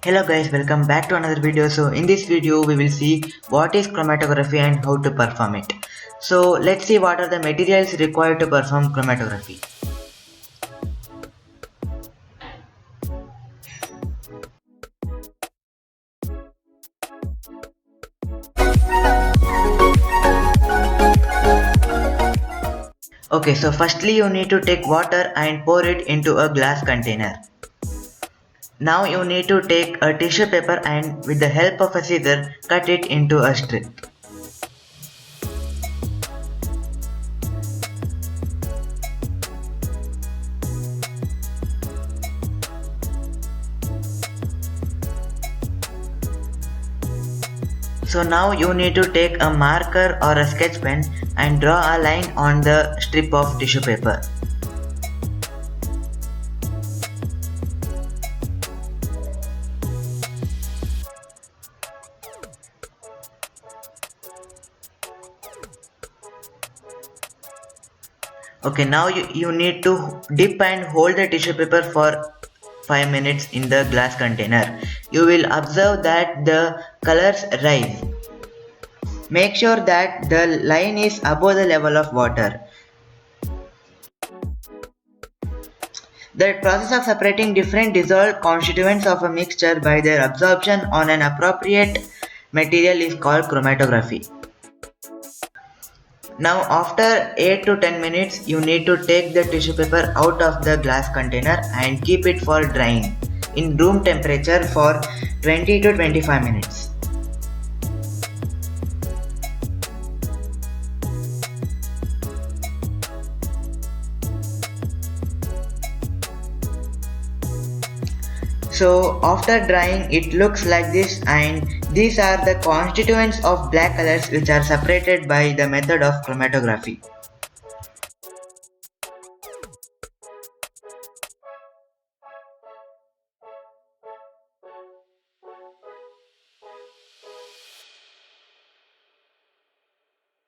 Hello guys, welcome back to another video. So in this video we will see what is chromatography and how to perform it. So let's see what are the materials required to perform chromatography. Okay, so firstly you need to take water and pour it into a glass container. Now you need to take a tissue paper and with the help of a scissor cut it into a strip. So now you need to take a marker or a sketch pen and draw a line on the strip of tissue paper. Okay, now you need to dip and hold the tissue paper for 5 minutes in the glass container. You will observe that the colors rise. Make sure that the line is above the level of water. The process of separating different dissolved constituents of a mixture by their absorption on an appropriate material is called chromatography. Now after 8 to 10 minutes you need to take the tissue paper out of the glass container and keep it for drying in room temperature for 20 to 25 minutes. So after drying it looks like this, and these are the constituents of black colors which are separated by the method of chromatography.